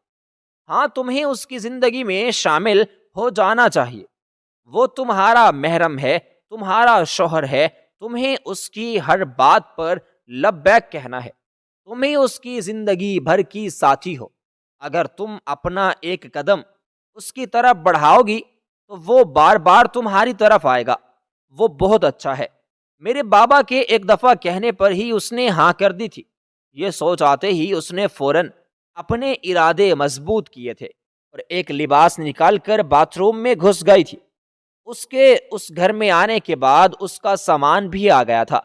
ہاں، تمہیں اس کی زندگی میں شامل ہو جانا چاہیے۔ وہ تمہارا محرم ہے، تمہارا شوہر ہے، تمہیں اس کی ہر بات پر لبیک کہنا ہے، تمہیں اس کی زندگی بھر کی ساتھی ہو۔ اگر تم اپنا ایک قدم اس کی طرف بڑھاؤ گی تو وہ بار بار تمہاری طرف آئے گا۔ وہ بہت اچھا ہے، میرے بابا کے ایک دفعہ کہنے پر ہی اس نے ہاں کر دی تھی۔ یہ سوچ آتے ہی اس نے فوراً اپنے ارادے مضبوط کیے تھے اور ایک لباس نکال کر باتھ روم میں گھس گئی تھی۔ اس کے اس گھر میں آنے کے بعد اس کا سامان بھی آ گیا تھا۔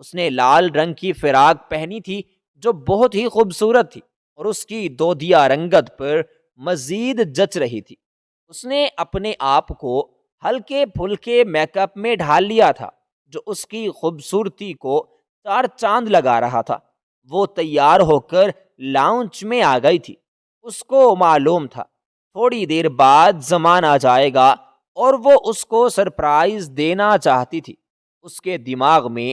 اس نے لال رنگ کی فراق پہنی تھی جو بہت ہی خوبصورت تھی اور اس کی دودیا رنگت پر مزید جچ رہی تھی۔ اس نے اپنے آپ کو ہلکے پھلکے میک اپ میں ڈھال لیا تھا جو اس کی خوبصورتی کو 4 چاند لگا رہا تھا۔ وہ تیار ہو کر لاؤنج میں آ گئی تھی۔ اس کو معلوم تھا تھوڑی دیر بعد زمان آ جائے گا اور وہ اس کو سرپرائز دینا چاہتی تھی۔ اس کے دماغ میں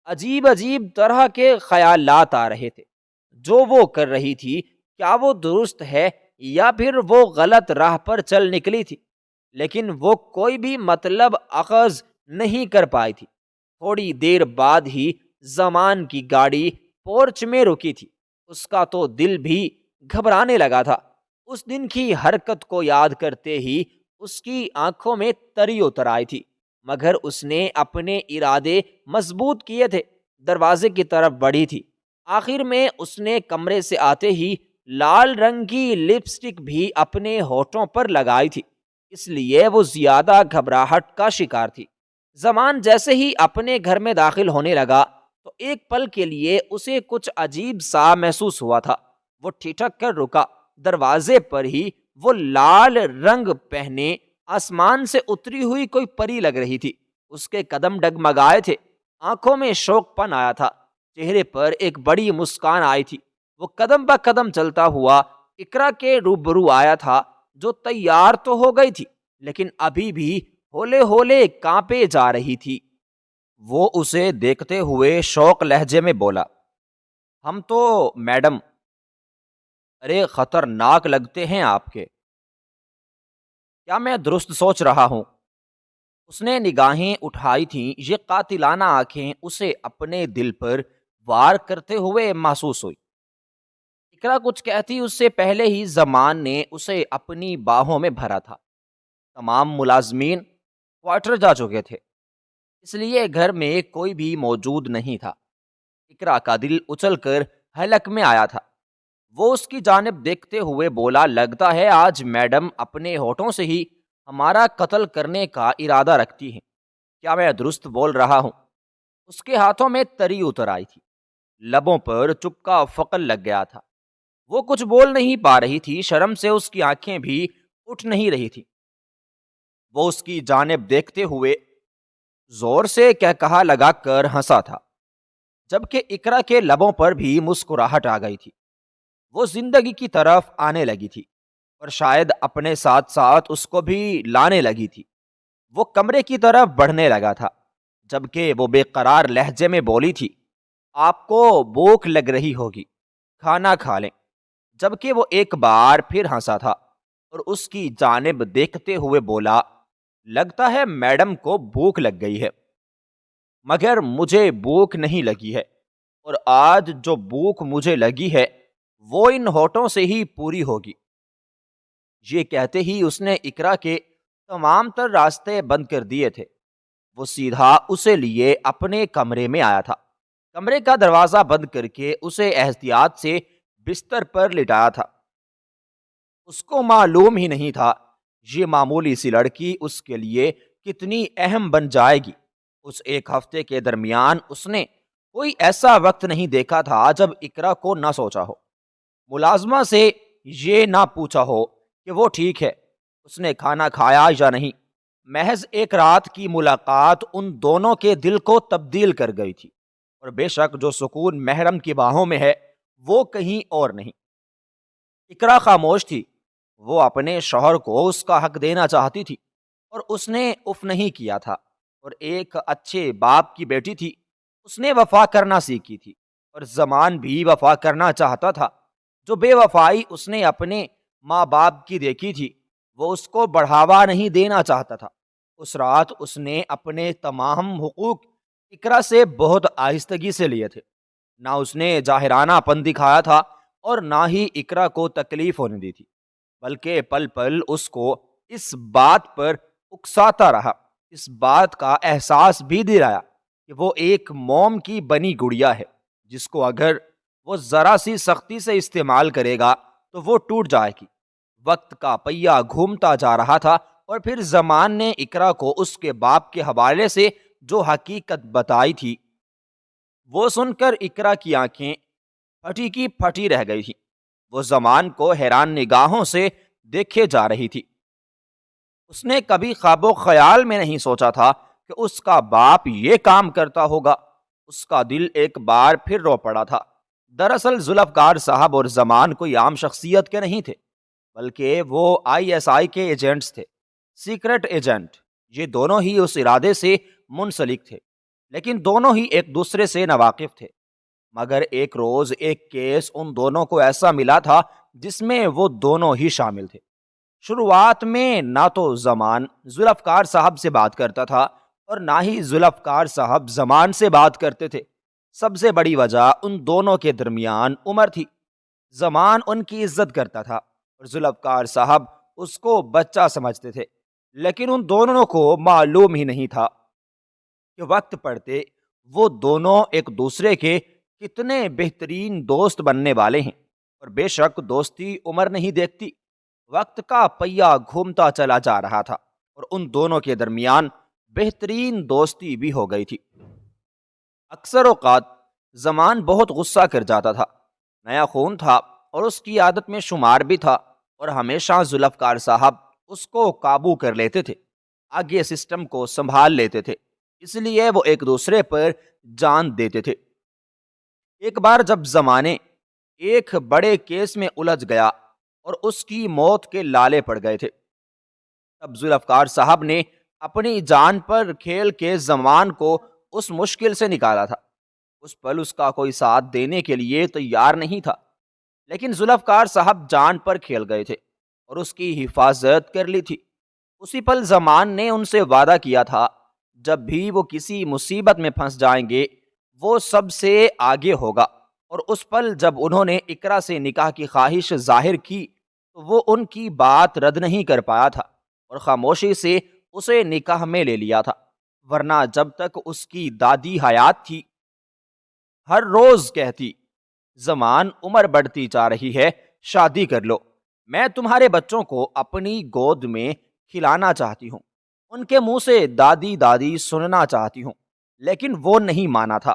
عجیب عجیب طرح کے خیالات آ رہے تھے۔ جو وہ کر رہی تھی کیا وہ درست ہے یا پھر وہ غلط راہ پر چل نکلی تھی، لیکن وہ کوئی بھی مطلب اخذ نہیں کر پائی تھی۔ تھوڑی دیر بعد ہی زمان کی گاڑی پورچ میں رکی تھی۔ اس کا تو دل بھی گھبرانے لگا تھا۔ اس دن کی حرکت کو یاد کرتے ہی اس کی آنکھوں میں تری اتر آئی تھی، مگر اس نے اپنے ارادے مضبوط کیے تھے۔ دروازے کی طرف بڑھی تھی۔ آخر میں اس نے کمرے سے آتے ہی لال رنگ کی لپسٹک بھی اپنے ہونٹوں پر لگائی تھی، اس لیے وہ زیادہ گھبراہٹ کا شکار تھی۔ زمان جیسے ہی اپنے گھر میں داخل ہونے لگا تو ایک پل کے لیے اسے کچھ عجیب سا محسوس ہوا تھا۔ وہ ٹھٹک کر رکا۔ دروازے پر ہی وہ لال رنگ پہنے آسمان سے اتری ہوئی کوئی پری لگ رہی تھی۔ اس کے قدم ڈگمگائے تھے، آنکھوں میں شوق پن آیا تھا، چہرے پر ایک بڑی مسکان آئی تھی۔ وہ قدم با قدم چلتا ہوا اقرا کے روبرو آیا تھا، جو تیار تو ہو گئی تھی لیکن ابھی بھی ہولے ہولے کانپے جا رہی تھی۔ وہ اسے دیکھتے ہوئے شوق لہجے میں بولا، ہم تو میڈم، ارے خطرناک لگتے ہیں آپ کے، کیا میں درست سوچ رہا ہوں؟ اس نے نگاہیں اٹھائی تھیں، یہ قاتلانہ آنکھیں اسے اپنے دل پر وار کرتے ہوئے محسوس ہوئی۔ اقرا کچھ کہتی اس سے پہلے ہی زمان نے اسے اپنی باہوں میں بھرا تھا۔ تمام ملازمین کوارٹر جا چکے تھے، اس لیے گھر میں کوئی بھی موجود نہیں تھا۔ اقرا کا دل اچل کر حلق میں آیا تھا۔ وہ اس کی جانب دیکھتے ہوئے بولا، لگتا ہے آج میڈم اپنے ہونٹوں سے ہی ہمارا قتل کرنے کا ارادہ رکھتی ہیں، کیا میں درست بول رہا ہوں؟ اس کے ہاتھوں میں تری اتر آئی تھی، لبوں پر چپکا فقل لگ گیا تھا۔ وہ کچھ بول نہیں پا رہی تھی، شرم سے اس کی آنکھیں بھی اٹھ نہیں رہی تھی۔ وہ اس کی جانب دیکھتے ہوئے زور سے کہا لگا کر ہنسا تھا، جبکہ اقرا کے لبوں پر بھی مسکراہٹ آ گئی تھی۔ وہ زندگی کی طرف آنے لگی تھی اور شاید اپنے ساتھ ساتھ اس کو بھی لانے لگی تھی۔ وہ کمرے کی طرف بڑھنے لگا تھا، جبکہ وہ بے قرار لہجے میں بولی تھی، آپ کو بھوک لگ رہی ہوگی، کھانا کھا لیں۔ جبکہ وہ ایک بار پھر ہنسا تھا اور اس کی جانب دیکھتے ہوئے بولا، لگتا ہے میڈم کو بھوک لگ گئی ہے، مگر مجھے بھوک نہیں لگی ہے، اور آج جو بھوک مجھے لگی ہے وہ ان ہونٹوں سے ہی پوری ہوگی۔ یہ کہتے ہی اس نے اقرا کے تمام تر راستے بند کر دیے تھے۔ وہ سیدھا اسے لیے اپنے کمرے میں آیا تھا۔ کمرے کا دروازہ بند کر کے اسے احتیاط سے بستر پر لٹایا تھا۔ اس کو معلوم ہی نہیں تھا یہ معمولی سی لڑکی اس کے لیے کتنی اہم بن جائے گی۔ اس ایک ہفتے کے درمیان اس نے کوئی ایسا وقت نہیں دیکھا تھا جب اقرا کو نہ سوچا ہو، ملازمہ سے یہ نہ پوچھا ہو کہ وہ ٹھیک ہے، اس نے کھانا کھایا یا نہیں۔ محض ایک رات کی ملاقات ان دونوں کے دل کو تبدیل کر گئی تھی، اور بے شک جو سکون محرم کی باہوں میں ہے وہ کہیں اور نہیں۔ اقرا خاموش تھی، وہ اپنے شوہر کو اس کا حق دینا چاہتی تھی اور اس نے اف نہیں کیا تھا، اور ایک اچھے باپ کی بیٹی تھی، اس نے وفا کرنا سیکھی تھی، اور زمان بھی وفا کرنا چاہتا تھا۔ جو بے وفائی اس نے اپنے ماں باپ کی دیکھی تھی وہ اس کو بڑھاوا نہیں دینا چاہتا تھا۔ اس رات اس نے اپنے تمام حقوق اقرا سے بہت آہستگی سے لیے تھے، نہ اس نے جاہرانہ پن دکھایا تھا اور نہ ہی اقرا کو تکلیف ہونے دی تھی، بلکہ پل پل اس کو اس بات پر اکساتا رہا، اس بات کا احساس بھی دلایا کہ وہ ایک موم کی بنی گڑیا ہے جس کو اگر وہ ذرا سی سختی سے استعمال کرے گا تو وہ ٹوٹ جائے گی۔ وقت کا پہیہ گھومتا جا رہا تھا اور پھر زمان نے اقرا کو اس کے باپ کے حوالے سے جو حقیقت بتائی تھی وہ سن کر اقرا کی آنکھیں پھٹی کی پھٹی رہ گئی تھی۔ وہ زمان کو حیران نگاہوں سے دیکھے جا رہی تھی۔ اس نے کبھی خواب و خیال میں نہیں سوچا تھا کہ اس کا باپ یہ کام کرتا ہوگا۔ اس کا دل ایک بار پھر رو پڑا تھا۔ دراصل ذوالفقار صاحب اور زمان کوئی عام شخصیت کے نہیں تھے، بلکہ وہ ISI کے ایجنٹس تھے۔ سیکرٹ ایجنٹ، یہ دونوں ہی اس ارادے سے منسلک تھے، لیکن دونوں ہی ایک دوسرے سے ناواقف تھے۔ مگر ایک روز ایک کیس ان دونوں کو ایسا ملا تھا جس میں وہ دونوں ہی شامل تھے۔ شروعات میں نہ تو زمان ذوالفقار صاحب سے بات کرتا تھا اور نہ ہی ذوالفقار صاحب زمان سے بات کرتے تھے۔ سب سے بڑی وجہ ان دونوں کے درمیان عمر تھی۔ زمان ان کی عزت کرتا تھا اور ذوالفقار صاحب اس کو بچہ سمجھتے تھے، لیکن ان دونوں کو معلوم ہی نہیں تھا کہ وقت پڑتے وہ دونوں ایک دوسرے کے کتنے بہترین دوست بننے والے ہیں۔ اور بے شک دوستی عمر نہیں دیکھتی، وقت کا پہیہ گھومتا چلا جا رہا تھا اور ان دونوں کے درمیان بہترین دوستی بھی ہو گئی تھی۔ اکثر اوقات زمان بہت غصہ کر جاتا تھا، نیا خون تھا اور اس کی عادت میں شمار بھی تھا، اور ہمیشہ ذوالفقار صاحب اس کو قابو کر لیتے تھے، آگے سسٹم کو سنبھال لیتے تھے، اس لیے وہ ایک دوسرے پر جان دیتے تھے۔ ایک بار جب زمانے ایک بڑے کیس میں الجھ گیا اور اس کی موت کے لالے پڑ گئے تھے، تب ذوالفقار صاحب نے اپنی جان پر کھیل کے زمان کو اس مشکل سے نکالا تھا۔ اس پل اس کا کوئی ساتھ دینے کے لیے تیار نہیں تھا، لیکن ذوالفقار صاحب جان پر کھیل گئے تھے اور اس کی حفاظت کر لی تھی۔ اسی پل زمان نے ان سے وعدہ کیا تھا جب بھی وہ کسی مصیبت میں پھنس جائیں گے وہ سب سے آگے ہوگا، اور اس پل جب انہوں نے اقرا سے نکاح کی خواہش ظاہر کی تو وہ ان کی بات رد نہیں کر پایا تھا اور خاموشی سے اسے نکاح میں لے لیا تھا، ورنہ جب تک اس کی دادی حیات تھی ہر روز کہتی، زمان عمر بڑھتی جا رہی ہے، شادی کر لو، میں تمہارے بچوں کو اپنی گود میں کھلانا چاہتی ہوں، ان کے منہ سے دادی دادی سننا چاہتی ہوں، لیکن وہ نہیں مانا تھا۔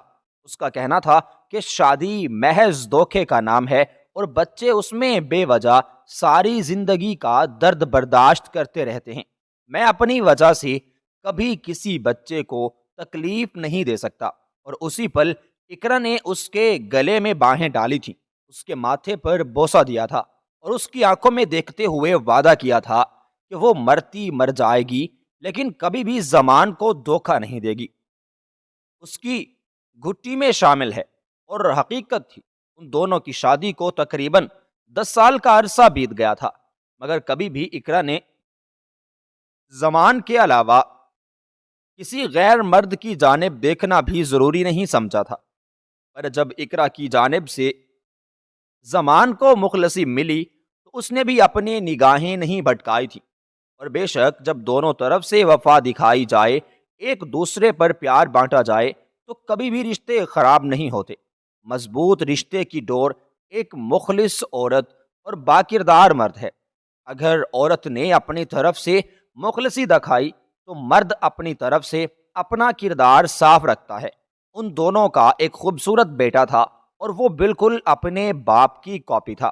اس کا کہنا تھا کہ شادی محض دھوکے کا نام ہے اور بچے اس میں بے وجہ ساری زندگی کا درد برداشت کرتے رہتے ہیں، میں اپنی وجہ سے کبھی کسی بچے کو تکلیف نہیں دے سکتا۔ اور اسی پل اقرا نے اس کے گلے میں باہیں ڈالی تھیں، اس کے ماتھے پر بوسہ دیا تھا اور اس کی آنکھوں میں دیکھتے ہوئے وعدہ کیا تھا کہ وہ مرتی مر جائے گی لیکن کبھی بھی زمان کو دھوکہ نہیں دے گی، اس کی گھٹی میں شامل ہے۔ اور حقیقت تھی ان دونوں کی شادی کو تقریباً 10 سال کا عرصہ بیت گیا تھا، مگر کبھی بھی اقرا نے زمان کے علاوہ کسی غیر مرد کی جانب دیکھنا بھی ضروری نہیں سمجھا تھا۔ پر جب اقرا کی جانب سے زمان کو مخلصی ملی تو اس نے بھی اپنی نگاہیں نہیں بھٹکائی تھی، اور بے شک جب دونوں طرف سے وفا دکھائی جائے، ایک دوسرے پر پیار بانٹا جائے تو کبھی بھی رشتے خراب نہیں ہوتے۔ مضبوط رشتے کی ڈور ایک مخلص عورت اور باکردار مرد ہے۔ اگر عورت نے اپنی طرف سے مخلصی دکھائی تو مرد اپنی طرف سے اپنا کردار صاف رکھتا ہے۔ ان دونوں کا ایک خوبصورت بیٹا تھا اور وہ بالکل اپنے باپ کی کاپی تھا،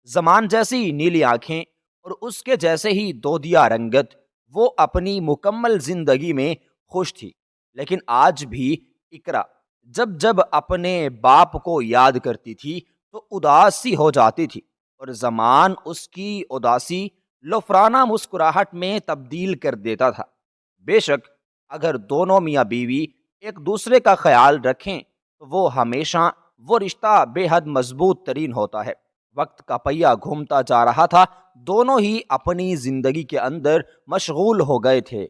زمان جیسی نیلی آنکھیں اور اس کے جیسے ہی دودیا رنگت۔ وہ اپنی مکمل زندگی میں خوش تھی، لیکن آج بھی اقرا جب جب اپنے باپ کو یاد کرتی تھی تو اداس سی ہو جاتی تھی، اور زمان اس کی اداسی لفرانہ مسکراہٹ میں تبدیل کر دیتا تھا۔ بے شک اگر دونوں میاں بیوی ایک دوسرے کا خیال رکھیں تو وہ ہمیشہ وہ رشتہ بے حد مضبوط ترین ہوتا ہے۔ وقت کا پہیہ گھومتا جا رہا تھا، دونوں ہی اپنی زندگی کے اندر مشغول ہو گئے تھے۔